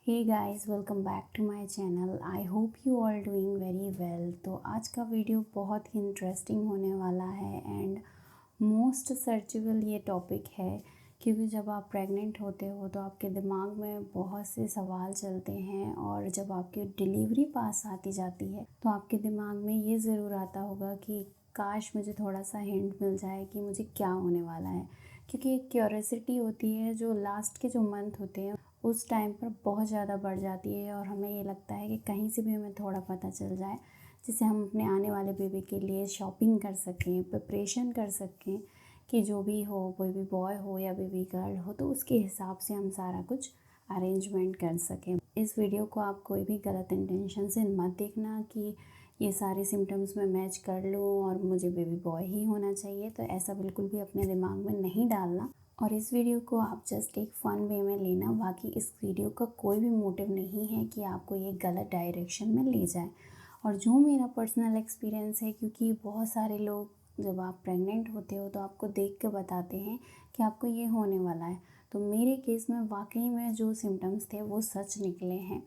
Hey guys, welcome back to my channel. I hope you all doing very well. तो आज का video बहुत ही interesting होने वाला है एंड मोस्ट सर्चेबल ये टॉपिक है, क्योंकि जब आप प्रेग्नेंट होते हो तो आपके दिमाग में बहुत से सवाल चलते हैं और जब आपकी डिलीवरी पास आती जाती है तो आपके दिमाग में ये ज़रूर आता होगा कि काश मुझे थोड़ा सा हिंट मिल जाए कि मुझे क्या होने वाला है। क्योंकि एक क्यूरियोसिटी होती है जो लास्ट के जो मंथ होते हैं उस टाइम पर बहुत ज़्यादा बढ़ जाती है और हमें ये लगता है कि कहीं से भी हमें थोड़ा पता चल जाए जिससे हम अपने आने वाले बेबी के लिए शॉपिंग कर सकें, प्रिपरेशन कर सकें कि जो भी हो, बेबी बॉय हो या बेबी गर्ल हो, तो उसके हिसाब से हम सारा कुछ अरेंजमेंट कर सकें। इस वीडियो को आप कोई भी गलत इंटेंशन से मत देखना कि ये सारे सिम्टम्स मैं मैच कर लूँ और मुझे बेबी बॉय ही होना चाहिए, तो ऐसा बिल्कुल भी अपने दिमाग में नहीं डालना। और इस वीडियो को आप जस्ट एक फ़न वे में लेना। बाकी इस वीडियो का कोई भी मोटिव नहीं है कि आपको ये गलत डायरेक्शन में ले जाए। और जो मेरा पर्सनल एक्सपीरियंस है, क्योंकि बहुत सारे लोग जब आप प्रेग्नेंट होते हो तो आपको देख के बताते हैं कि आपको ये होने वाला है, तो मेरे केस में वाकई में जो सिम्टम्स थे वो सच निकले हैं।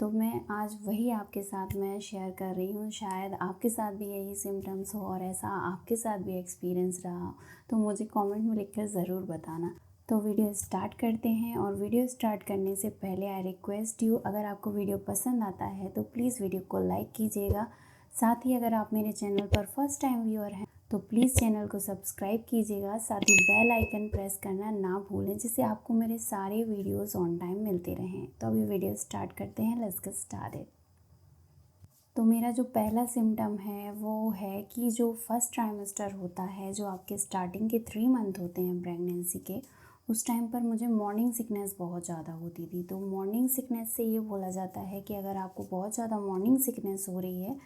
तो मैं आज वही आपके साथ मैं शेयर कर रही हूँ। शायद आपके साथ भी यही सिम्टम्स हो और ऐसा आपके साथ भी एक्सपीरियंस रहा हो, तो मुझे कमेंट में लिखकर ज़रूर बताना। तो वीडियो स्टार्ट करते हैं। और वीडियो स्टार्ट करने से पहले आई रिक्वेस्ट यू, अगर आपको वीडियो पसंद आता है तो प्लीज़ वीडियो को लाइक कीजिएगा। साथ ही अगर आप मेरे चैनल पर फर्स्ट टाइम व्यूअर हैं तो प्लीज़ चैनल को सब्सक्राइब कीजिएगा। साथ ही बेल आइकन प्रेस करना ना भूलें, जिससे आपको मेरे सारे वीडियोस ऑन टाइम मिलते रहें। तो अभी वीडियो स्टार्ट करते हैं। Let's get started. तो मेरा जो पहला सिम्टम है वो है कि जो फर्स्ट ट्राइमेस्टर होता है, जो आपके स्टार्टिंग के 3 मंथ होते हैं प्रेगनेंसी के, उस टाइम पर मुझे मॉर्निंग सिकनेस बहुत ज़्यादा होती थी। तो मॉर्निंग सिकनेस से ये बोला जाता है कि अगर आपको बहुत ज़्यादा मॉर्निंग सिकनेस हो रही है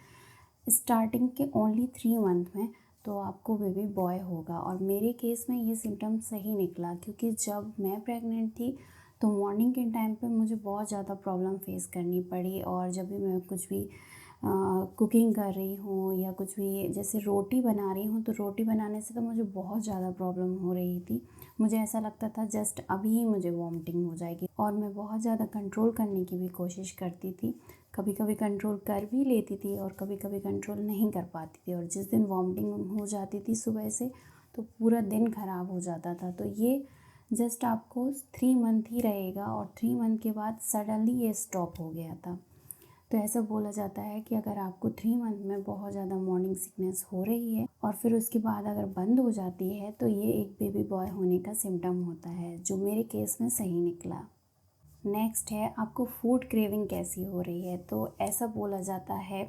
स्टार्टिंग के ओनली 3 मंथ में, तो आपको बेबी बॉय होगा। और मेरे केस में ये सिम्टम सही निकला, क्योंकि जब मैं प्रेग्नेंट थी तो मॉर्निंग के टाइम पे मुझे बहुत ज़्यादा प्रॉब्लम फेस करनी पड़ी। और जब भी मैं कुछ भी कुकिंग कर रही हूँ या कुछ भी जैसे रोटी बना रही हूँ, तो रोटी बनाने से तो मुझे बहुत ज़्यादा प्रॉब्लम हो रही थी। मुझे ऐसा लगता था जस्ट अभी ही मुझे वॉमिटिंग हो जाएगी, और मैं बहुत ज़्यादा कंट्रोल करने की भी कोशिश करती थी। कभी कभी कंट्रोल कर भी लेती थी और कभी कभी कंट्रोल नहीं कर पाती थी। और जिस दिन वॉमिटिंग हो जाती थी सुबह से, तो पूरा दिन ख़राब हो जाता था। तो ये जस्ट आपको 3 मंथ ही रहेगा और 3 मंथ के बाद सडनली ये स्टॉप हो गया था। तो ऐसा बोला जाता है कि अगर आपको 3 मंथ में बहुत ज़्यादा मॉर्निंग सिकनेस हो रही है और फिर उसके बाद अगर बंद हो जाती है, तो ये एक बेबी बॉय होने का सिम्टम होता है, जो मेरे केस में सही निकला। नेक्स्ट है, आपको फूड क्रेविंग कैसी हो रही है। तो ऐसा बोला जाता है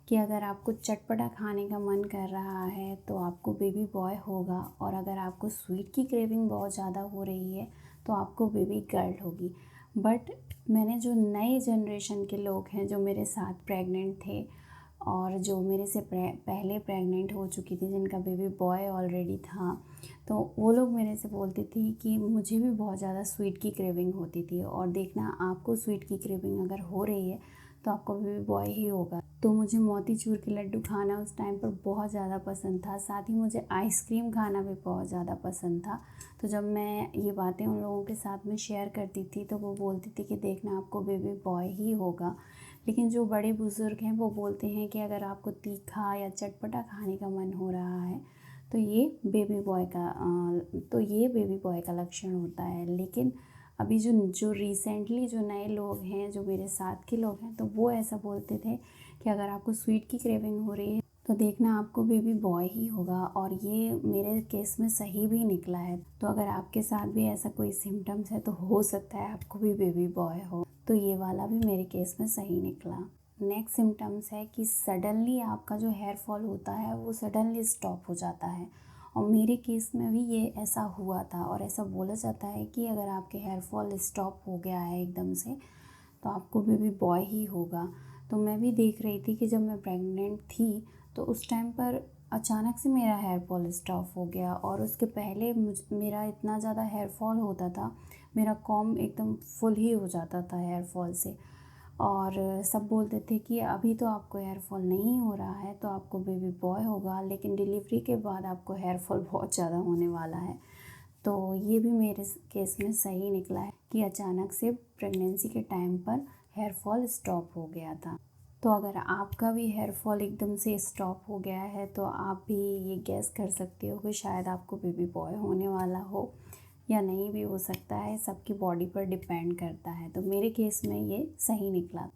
कि अगर आपको चटपटा खाने का मन कर रहा है तो आपको बेबी बॉय होगा, और अगर आपको स्वीट की क्रेविंग बहुत ज़्यादा हो रही है तो आपको बेबी गर्ल होगी। बट मैंने जो नए जनरेशन के लोग हैं जो मेरे साथ प्रेग्नेंट थे और जो मेरे से पहले प्रेग्नेंट हो चुकी थी, जिनका बेबी बॉय ऑलरेडी था, तो वो लोग मेरे से बोलती थी कि मुझे भी बहुत ज़्यादा स्वीट की क्रेविंग होती थी, और देखना आपको स्वीट की क्रेविंग अगर हो रही है तो आपको बेबी बॉय ही होगा। तो मुझे मोतीचूर के लड्डू खाना उस टाइम पर बहुत ज़्यादा पसंद था। साथ ही मुझे आइसक्रीम खाना भी बहुत ज़्यादा पसंद था। तो जब मैं ये बातें उन लोगों के साथ में शेयर करती थी तो वो बोलती थी कि देखना आपको बेबी बॉय ही होगा। लेकिन जो बड़े बुज़ुर्ग हैं वो बोलते हैं कि अगर आपको तीखा या चटपटा खाने का मन हो रहा है तो ये बेबी बॉय का लक्षण होता है। लेकिन अभी जो जो रिसेंटली जो नए लोग हैं, जो मेरे साथ के लोग हैं, तो वो ऐसा बोलते थे कि अगर आपको स्वीट की क्रेविंग हो रही है तो देखना आपको बेबी बॉय ही होगा। और ये मेरे केस में सही भी निकला है। तो अगर आपके साथ भी ऐसा कोई सिम्टम्स है तो हो सकता है आपको भी बेबी बॉय हो। तो ये वाला भी मेरे केस में सही निकला। नेक्स्ट सिम्टम्स है कि सडनली आपका जो हेयर फॉल होता है वो सडनली स्टॉप हो जाता है, और मेरे केस में भी ये ऐसा हुआ था। और ऐसा बोला जाता है कि अगर आपके हेयर फॉल स्टॉप हो गया है एकदम से तो आपको बेबी बॉय ही होगा। तो मैं भी देख रही थी कि जब मैं प्रेग्नेंट थी तो उस टाइम पर अचानक से मेरा हेयर फॉल स्टॉप हो गया, और उसके पहले मेरा इतना ज़्यादा हेयर फॉल होता था, मेरा कॉम्ब एकदम फुल ही हो जाता था हेयर फॉल से। और सब बोलते थे कि अभी तो आपको हेयर फॉल नहीं हो रहा है तो आपको बेबी बॉय होगा, लेकिन डिलीवरी के बाद आपको हेयर फॉल बहुत ज़्यादा होने वाला है। तो ये भी मेरे केस में सही निकला है कि अचानक से प्रेगनेंसी के टाइम पर हेयर फॉल स्टॉप हो गया था। तो अगर आपका भी हेयर फॉल एकदम से स्टॉप हो गया है तो आप भी ये गैस कर सकते हो कि शायद आपको बेबी बॉय होने वाला हो या नहीं भी हो सकता है, सबकी बॉडी पर डिपेंड करता है। तो मेरे केस में ये सही निकला।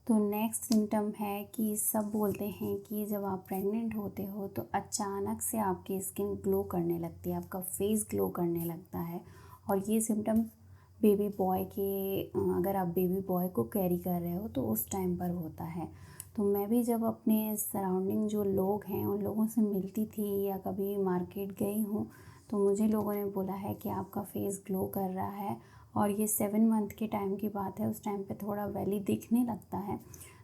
तो नेक्स्ट सिम्टम है कि सब बोलते हैं कि जब आप प्रेग्नेंट होते हो तो अचानक से आपकी स्किन ग्लो करने लगती है, आपका फेस ग्लो करने लगता है। और ये सिम्टम बेबी बॉय के अगर आप बेबी बॉय को कैरी कर रहे हो तो उस टाइम पर होता है। तो मैं भी जब अपने सराउंडिंग जो लोग हैं उन लोगों से मिलती थी या कभी मार्केट गई हूँ तो मुझे लोगों ने बोला है कि आपका फेस ग्लो कर रहा है। और ये 7 मंथ के टाइम की बात है, उस टाइम पे थोड़ा वैली दिखने लगता है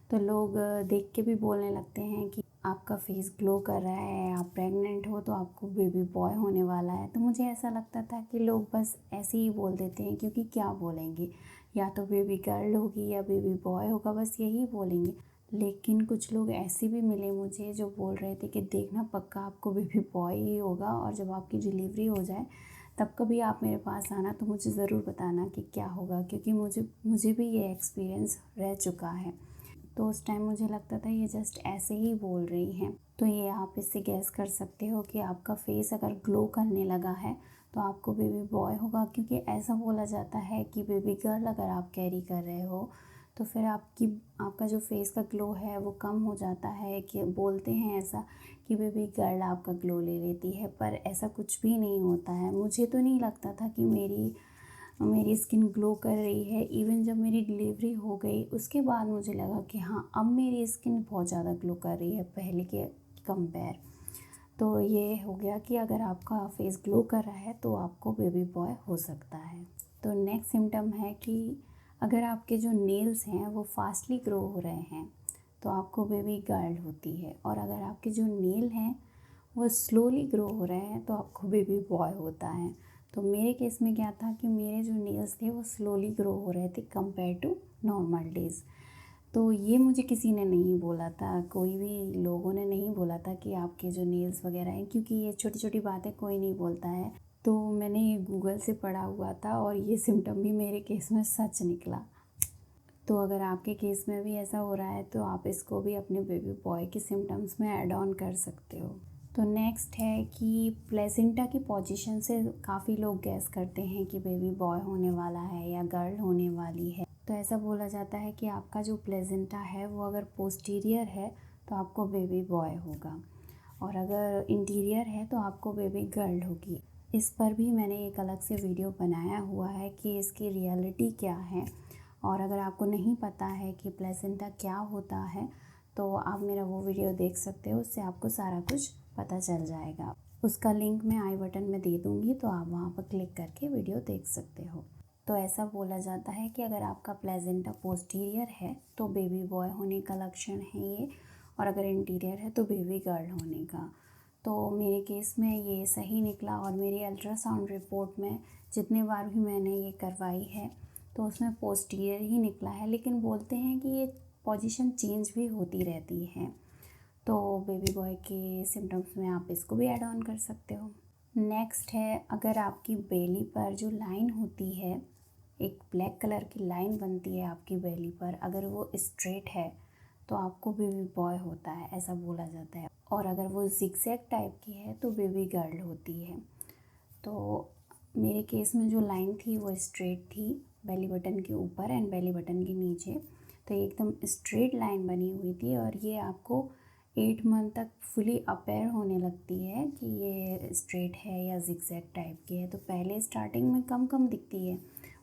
तो लोग देख के भी बोलने लगते हैं कि आपका फेस ग्लो कर रहा है, आप प्रेग्नेंट हो तो आपको बेबी बॉय होने वाला है। तो मुझे ऐसा लगता था कि लोग बस ऐसे ही बोल देते हैं क्योंकि क्या बोलेंगे, या तो बेबी गर्ल होगी या बेबी बॉय होगा, बस यही बोलेंगे। लेकिन कुछ लोग ऐसे भी मिले मुझे जो बोल रहे थे कि देखना पक्का आपको बेबी बॉय ही होगा और जब आपकी डिलीवरी हो जाए तब कभी आप मेरे पास आना तो मुझे ज़रूर बताना कि क्या होगा, क्योंकि मुझे भी ये एक्सपीरियंस रह चुका है। तो उस टाइम मुझे लगता था ये जस्ट ऐसे ही बोल रही हैं। तो ये आप इससे गैस कर सकते हो कि आपका फेस अगर ग्लो करने लगा है तो आपको बेबी बॉय होगा, क्योंकि ऐसा बोला जाता है कि बेबी गर्ल अगर आप कैरी कर रहे हो तो फिर आपका जो फेस का ग्लो है वो कम हो जाता है। कि बोलते हैं ऐसा कि बेबी गर्ल आपका ग्लो ले लेती है, पर ऐसा कुछ भी नहीं होता है। मुझे तो नहीं लगता था कि मेरी स्किन ग्लो कर रही है। इवन जब मेरी डिलीवरी हो गई उसके बाद मुझे लगा कि हाँ अब मेरी स्किन बहुत ज़्यादा ग्लो कर रही है पहले के कंपेयर। तो ये हो गया कि अगर आपका फेस ग्लो कर रहा है तो आपको बेबी बॉय हो सकता है। तो नेक्स्ट सिम्टम है कि अगर आपके जो नेल्स हैं वो फास्टली ग्रो हो रहे हैं तो आपको बेबी गर्ल होती है। और अगर आपके जो नेल हैं वो स्लोली ग्रो हो रहे हैं तो आपको बेबी बॉय होता है। तो मेरे केस में क्या था कि मेरे जो नेल्स थे वो स्लोली ग्रो हो रहे थे कंपेयर टू नॉर्मल डेज़। तो ये मुझे किसी ने नहीं बोला था, कोई भी लोगों ने नहीं बोला था कि आपके जो नेल्स वगैरह हैं, क्योंकि ये छोटी छोटी बातें कोई नहीं बोलता है। तो मैंने ये गूगल से पढ़ा हुआ था और ये सिम्टम भी मेरे केस में सच निकला। तो अगर आपके केस में भी ऐसा हो रहा है तो आप इसको भी अपने बेबी बॉय के सिम्टम्स में ऐड ऑन कर सकते हो। तो नेक्स्ट है कि प्लेसेंटा की पोजीशन से काफ़ी लोग गैस करते हैं कि बेबी बॉय होने वाला है या गर्ल होने वाली है। तो ऐसा बोला जाता है कि आपका जो प्लेसेंटा है वो अगर पोस्टीरियर है तो आपको बेबी बॉय होगा, और अगर इंटीरियर है तो आपको बेबी गर्ल होगी। इस पर भी मैंने एक अलग से वीडियो बनाया हुआ है कि इसकी रियलिटी क्या है। और अगर आपको नहीं पता है कि प्लेसेंटा क्या होता है तो आप मेरा वो वीडियो देख सकते हो, उससे आपको सारा कुछ पता चल जाएगा। उसका लिंक मैं आई बटन में दे दूँगी तो आप वहाँ पर क्लिक करके वीडियो देख सकते हो। तो ऐसा बोला जाता है कि अगर आपका प्लेसेंटा पोस्टीरियर है तो बेबी बॉय होने का लक्षण है ये, और अगर इंटीरियर है तो बेबी गर्ल होने का। तो मेरे केस में ये सही निकला और मेरी अल्ट्रासाउंड रिपोर्ट में जितने बार भी मैंने ये करवाई है तो उसमें पोस्टीरियर ही निकला है। लेकिन बोलते हैं कि ये पोजीशन चेंज भी होती रहती है। तो बेबी बॉय के सिम्टम्स में आप इसको भी ऐड ऑन कर सकते हो। नेक्स्ट है, अगर आपकी बेली पर जो लाइन होती है, एक ब्लैक कलर की लाइन बनती है आपकी बेली पर, अगर वो स्ट्रेट है तो आपको बेबी बॉय होता है, ऐसा बोला जाता है। और अगर वो जिगजैग टाइप की है तो बेबी गर्ल होती है। तो मेरे केस में जो लाइन थी वो स्ट्रेट थी बेली बटन के ऊपर एंड बेली बटन के नीचे, तो एकदम स्ट्रेट लाइन बनी हुई थी। और ये आपको 8 मंथ तक फुली अपेयर होने लगती है कि ये स्ट्रेट है या जिगजैग टाइप की है। तो पहले स्टार्टिंग में कम कम दिखती है,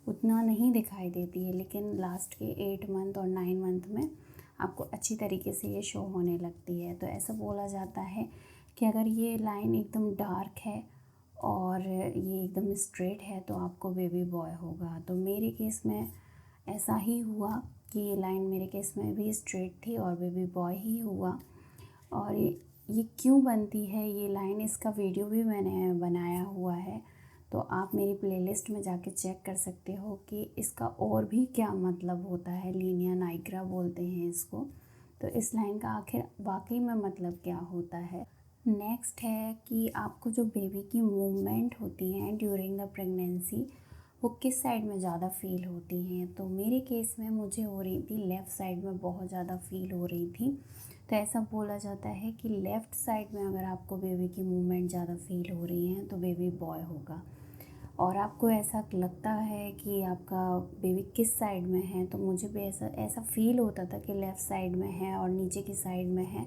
उतना नहीं दिखाई देती है, लेकिन लास्ट के 8 मंथ और 9 मंथ में आपको अच्छी तरीके से ये शो होने लगती है। तो ऐसा बोला जाता है कि अगर ये लाइन एकदम डार्क है और ये एकदम स्ट्रेट है तो आपको बेबी बॉय होगा। तो मेरे केस में ऐसा ही हुआ कि ये लाइन मेरे केस में भी स्ट्रेट थी और बेबी बॉय ही हुआ। और ये क्यों बनती है ये लाइन, इसका वीडियो भी मैंने बनाया हुआ है, तो आप मेरी प्लेलिस्ट में जाके चेक कर सकते हो कि इसका और भी क्या मतलब होता है। लीनिया नाइग्रा बोलते हैं इसको। तो इस लाइन का आखिर वाकई में मतलब क्या होता है। नेक्स्ट है कि आपको जो बेबी की मूवमेंट होती हैं ड्यूरिंग द प्रेगनेंसी वो किस साइड में ज़्यादा फ़ील होती हैं। तो मेरे केस में मुझे हो रही थी लेफ़्ट साइड में बहुत ज़्यादा फ़ील हो रही थी। तो ऐसा बोला जाता है कि लेफ़्ट साइड में अगर आपको बेबी की मूवमेंट ज़्यादा फ़ील हो रही है तो बेबी बॉय होगा। और आपको ऐसा लगता है कि आपका बेबी किस साइड में है, तो मुझे भी ऐसा ऐसा फ़ील होता था कि लेफ़्ट साइड में है और नीचे की साइड में है।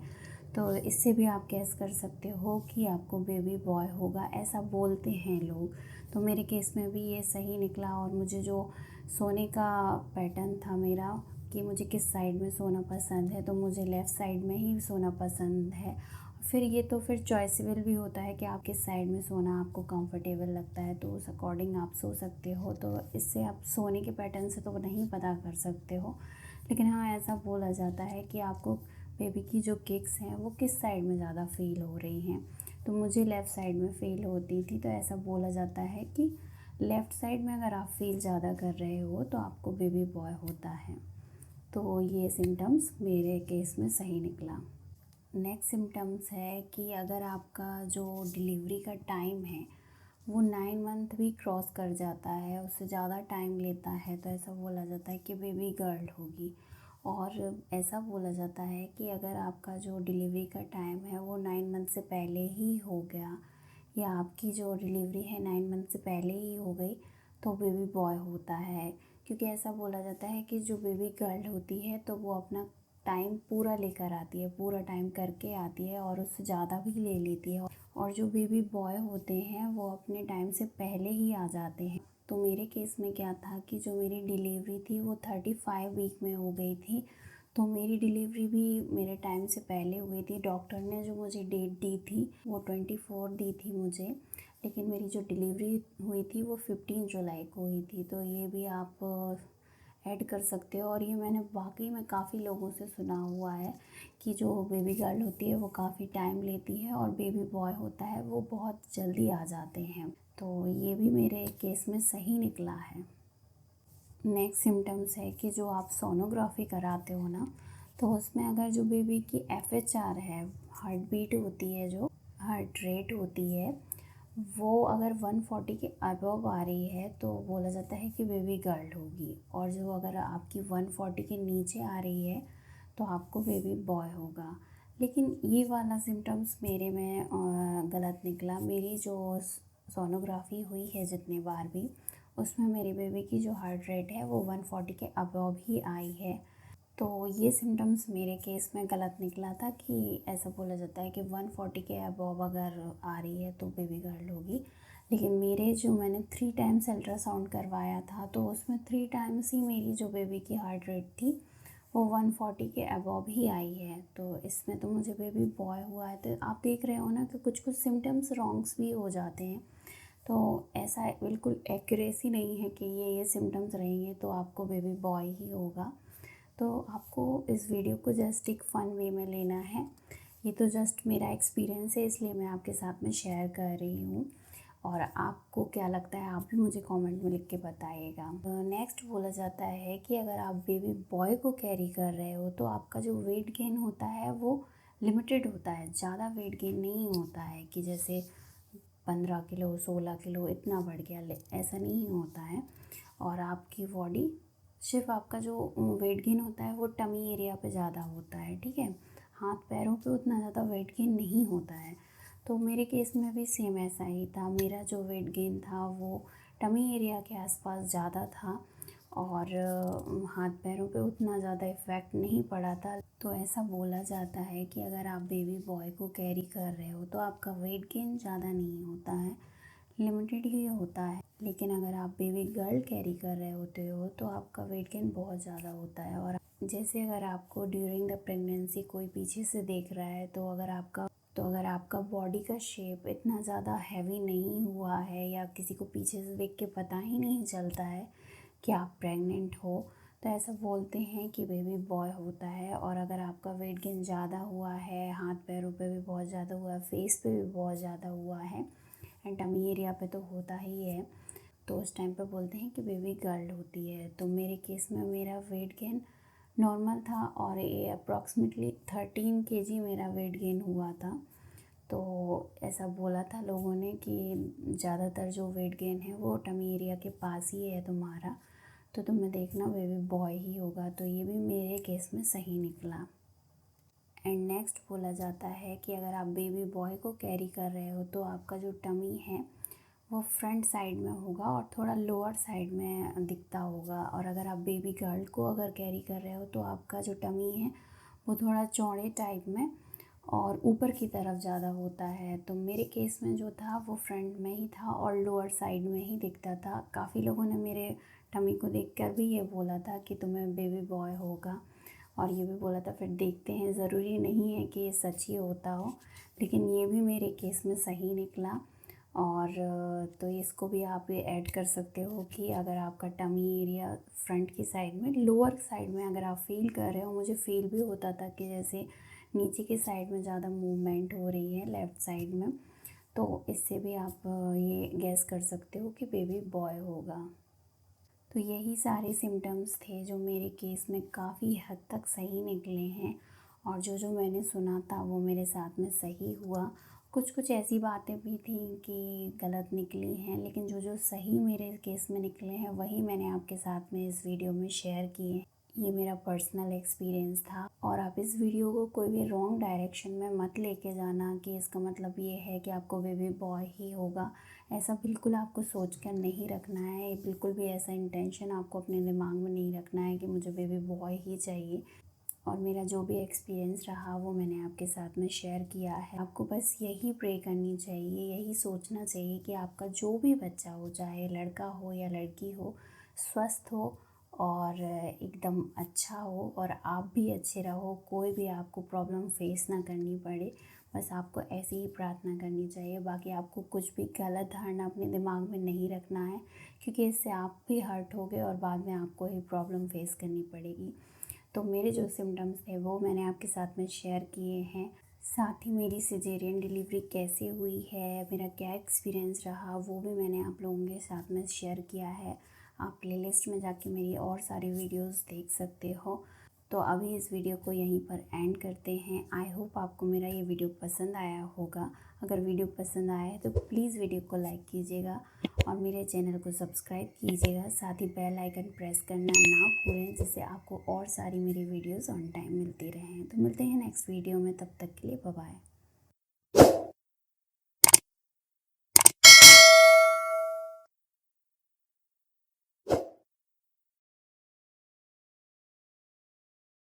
तो इससे भी आप गेस कर सकते हो कि आपको बेबी बॉय होगा, ऐसा बोलते हैं लोग। तो मेरे केस में भी ये सही निकला। और मुझे जो सोने का पैटर्न था मेरा कि मुझे किस साइड में सोना पसंद है, तो मुझे लेफ़्ट साइड में ही सोना पसंद है। फिर ये तो फिर चॉइसेबल भी होता है कि आप किस साइड में सोना आपको कंफर्टेबल लगता है, तो उस अकॉर्डिंग आप सो सकते हो। तो इससे आप सोने के पैटर्न से तो नहीं पता कर सकते हो, लेकिन हाँ ऐसा बोला जाता है कि आपको बेबी की जो किक्स हैं वो किस साइड में ज़्यादा फ़ील हो रही हैं। तो मुझे लेफ़्ट साइड में फ़ील होती थी। तो ऐसा बोला जाता है कि लेफ़्ट साइड में अगर आप फ़ील ज़्यादा कर रहे हो तो आपको बेबी बॉय होता है। तो ये सिम्टम्स मेरे केस में सही निकला। नेक्स्ट सिम्टम्स है कि अगर आपका जो डिलीवरी का टाइम है वो 9 मंथ भी क्रॉस कर जाता है, उससे ज़्यादा टाइम लेता है, तो ऐसा बोला जाता है कि बेबी गर्ल होगी। और ऐसा बोला जाता है कि अगर आपका जो डिलीवरी का टाइम है वो 9 मंथ से पहले ही हो गया, या आपकी जो डिलीवरी है 9 मंथ से पहले ही हो गई, तो बेबी बॉय होता है। क्योंकि ऐसा बोला जाता है कि जो बेबी गर्ल होती है तो वो अपना टाइम पूरा लेकर आती है, पूरा टाइम करके आती है और उससे ज़्यादा भी ले लेती है। और जो बेबी बॉय होते हैं वो अपने टाइम से पहले ही आ जाते हैं। तो मेरे केस में क्या था कि जो मेरी डिलीवरी थी वो 35 वीक में हो गई थी। तो मेरी डिलीवरी भी मेरे टाइम से पहले हुई थी। डॉक्टर ने जो मुझे डेट दी थी वो 24 दी थी मुझे, लेकिन मेरी जो डिलीवरी हुई थी वो 15 जुलाई को हुई थी। तो ये भी आप ऐड कर सकते हो। और ये मैंने वाकई में काफ़ी लोगों से सुना हुआ है कि जो बेबी गर्ल होती है वो काफ़ी टाइम लेती है और बेबी बॉय होता है वो बहुत जल्दी आ जाते हैं। तो ये भी मेरे केस में सही निकला है। नेक्स्ट सिम्टम्स है कि जो आप सोनोग्राफी कराते हो ना, तो उसमें अगर जो बेबी की FHR है, हार्ट बीट होती है, जो हार्ट रेट होती है, वो अगर 140 के अबव आ रही है तो बोला जाता है कि बेबी गर्ल होगी। और जो अगर आपकी 140 के नीचे आ रही है तो आपको बेबी बॉय होगा। लेकिन ये वाला सिम्टम्स मेरे में गलत निकला। मेरी जो सोनोग्राफ़ी हुई है जितने बार भी, उसमें मेरी बेबी की जो हार्ट रेट है वो 140 के अबव ही आई है। तो ये सिम्टम्स मेरे केस में गलत निकला था कि ऐसा बोला जाता है कि 140 के अबव अगर आ रही है तो बेबी गर्ल होगी। लेकिन मेरे जो मैंने 3 टाइम्स अल्ट्रासाउंड करवाया था तो उसमें 3 टाइम्स ही मेरी जो बेबी की हार्ट रेट थी वो 140 के अबव ही आई है। तो इसमें तो मुझे बेबी बॉय हुआ है। तो आप देख रहे हो ना कि कुछ कुछ सिम्टम्स रॉन्ग्स भी हो जाते हैं। तो ऐसा बिल्कुल एक्यूरेसी नहीं है कि ये सिम्टम्स रहेंगे तो आपको बेबी बॉय ही होगा। तो आपको इस वीडियो को जस्ट एक फ़न वे में लेना है। ये तो जस्ट मेरा एक्सपीरियंस है, इसलिए मैं आपके साथ में शेयर कर रही हूँ। और आपको क्या लगता है आप भी मुझे कमेंट में लिख के बताइएगा। नेक्स्ट बोला जाता है कि अगर आप बेबी बॉय को कैरी कर रहे हो तो आपका जो वेट गेन होता है वो लिमिटेड होता है, ज़्यादा वेट गेन नहीं होता है कि जैसे 15 किलो 16 किलो इतना बढ़ गया, ऐसा नहीं होता है। और आपकी बॉडी सिर्फ आपका जो वेट गेन होता है वो टमी एरिया पे ज़्यादा होता है, ठीक है। हाथ पैरों पे उतना ज़्यादा वेट गेन नहीं होता है। तो मेरे केस में भी सेम ऐसा ही था। मेरा जो वेट गेन था वो टमी एरिया के आसपास ज़्यादा था और हाथ पैरों पे उतना ज़्यादा इफ़ेक्ट नहीं पड़ा था। तो ऐसा बोला जाता है कि अगर आप बेबी बॉय को कैरी कर रहे हो तो आपका वेट गेन ज़्यादा नहीं होता है, लिमिटेड ही होता है। लेकिन अगर आप बेबी गर्ल कैरी कर रहे होते हो तो आपका वेट गेन बहुत ज़्यादा होता है। और जैसे अगर आपको ड्यूरिंग द प्रेगनेंसी कोई पीछे से देख रहा है तो अगर आपका बॉडी का शेप इतना ज़्यादा हैवी नहीं हुआ है या किसी को पीछे से देख के पता ही नहीं चलता है कि आप प्रेग्नेंट हो, तो ऐसा बोलते हैं कि बेबी बॉय होता है। और अगर आपका वेट गेन ज़्यादा हुआ है, हाथ पैरों पे भी बहुत ज़्यादा हुआ है, फेस पे भी बहुत ज़्यादा हुआ है एंड टमी एरिया पे तो होता ही है, तो उस टाइम पे बोलते हैं कि बेबी गर्ल होती है। तो मेरे केस में मेरा वेट गेन नॉर्मल था और ये अप्रॉक्सीमेटली 13 kg मेरा वेट गेन हुआ था। तो ऐसा बोला था लोगों ने कि ज़्यादातर जो वेट गेन है वो टमी एरिया के पास ही है तुम्हारा, तो तुम्हें देखना बेबी बॉय ही होगा। तो ये भी मेरे केस में सही निकला। एंड नेक्स्ट बोला जाता है कि अगर आप बेबी बॉय को कैरी कर रहे हो तो आपका जो टमी है वो फ्रंट साइड में होगा और थोड़ा लोअर साइड में दिखता होगा। और अगर आप बेबी गर्ल को अगर कैरी कर रहे हो तो आपका जो टमी है वो थोड़ा चौड़े टाइप में और ऊपर की तरफ ज़्यादा होता है। तो मेरे केस में जो था वो फ्रंट में ही था और लोअर साइड में ही दिखता था। काफ़ी लोगों ने मेरे टमी को देखकर भी ये बोला था कि तुम्हें बेबी बॉय होगा, और ये भी बोला था। फिर देखते हैं, ज़रूरी नहीं है कि ये सच ही होता हो, लेकिन ये भी मेरे केस में सही निकला। और तो इसको भी आप ये ऐड कर सकते हो कि अगर आपका टमी एरिया फ्रंट की साइड में, लोअर साइड में अगर आप फील कर रहे हो, मुझे फील भी होता था कि जैसे नीचे की साइड में ज़्यादा मूवमेंट हो रही है लेफ़्ट साइड में, तो इससे भी आप ये गैस कर सकते हो कि बेबी बॉय होगा। तो यही सारे सिम्टम्स थे जो मेरे केस में काफ़ी हद तक सही निकले हैं, और जो जो मैंने सुना था वो मेरे साथ में सही हुआ। कुछ कुछ ऐसी बातें भी थी कि गलत निकली हैं, लेकिन जो जो सही मेरे केस में निकले हैं वही मैंने आपके साथ में इस वीडियो में शेयर किए। ये मेरा पर्सनल एक्सपीरियंस था। और आप इस वीडियो को कोई भी रॉन्ग डायरेक्शन में मत लेके जाना कि इसका मतलब ये है कि आपको बेबी बॉय ही होगा। ऐसा बिल्कुल आपको सोच कर नहीं रखना है, बिल्कुल भी ऐसा इंटेंशन आपको अपने दिमाग में नहीं रखना है कि मुझे बेबी बॉय ही चाहिए। और मेरा जो भी एक्सपीरियंस रहा वो मैंने आपके साथ में शेयर किया है। आपको बस यही प्रे करनी चाहिए, यही सोचना चाहिए कि आपका जो भी बच्चा हो, चाहे लड़का हो या लड़की हो, स्वस्थ हो और एकदम अच्छा हो, और आप भी अच्छे रहो, कोई भी आपको प्रॉब्लम फेस ना करनी पड़े। बस आपको ऐसी ही प्रार्थना करनी चाहिए। बाकी आपको कुछ भी गलत धारणा अपने दिमाग में नहीं रखना है, क्योंकि इससे आप भी हर्ट होगे और बाद में आपको ही प्रॉब्लम फेस करनी पड़ेगी। तो मेरे जो सिम्टम्स थे वो मैंने आपके साथ में शेयर किए हैं। साथ ही मेरी सिजेरियन डिलीवरी कैसे हुई है, मेरा क्या एक्सपीरियंस रहा, वो भी मैंने आप लोगों के साथ में शेयर किया है। आप प्लेलिस्ट में जाके मेरी और सारी वीडियोस देख सकते हो। तो अभी इस वीडियो को यहीं पर एंड करते हैं। आई होप आपको मेरा ये वीडियो पसंद आया होगा। अगर वीडियो पसंद आया है तो प्लीज़ वीडियो को लाइक कीजिएगा और मेरे चैनल को सब्सक्राइब कीजिएगा। साथ ही बेल आइकन प्रेस करना ना भूलें, जिससे आपको और सारी मेरी वीडियोस ऑन टाइम मिलती रहें। तो मिलते हैं नेक्स्ट वीडियो में, तब तक के लिए बाय बाय।